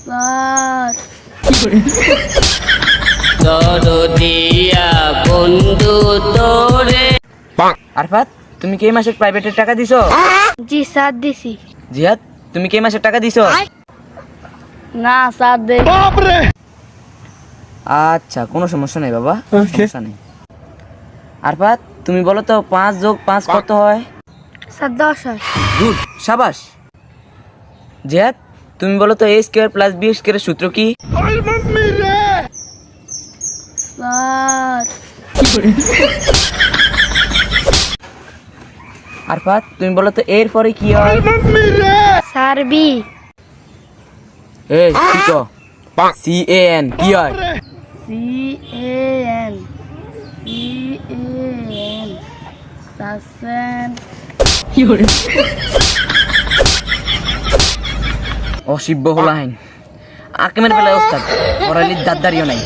Sir দরদিয়া বন্ধু তোরে। আরফাত, তুমি কি এই মাসের প্রাইভেটের টাকা দিছো? জি স্যার দিছি। জিহাদ, তুমি কি এই মাসের টাকা দিছো? না স্যার দে। আচ্ছা, কোনো সমস্যা নেই বাবা, সমস্যা নেই। আরফাত, তুমি বলো তো 5 যোগ 5 কত হয়? স্যার 10 হয়। গুড, সাবাস। জিহাদ, তুমি বলো তো a স্কয়ার প্লাস b স্কয়ারের সূত্র কি? স্যার আরফাত, তুমি বলো তো এর পরে কি হয়? স্যার বি। এই কি কো? CAN কি হয়? CAN CAN সাসেন। অসিব্য হলাইন আকেমের বেলায় ওস্তাদ পড়ালির দাদ্দারিও নাই।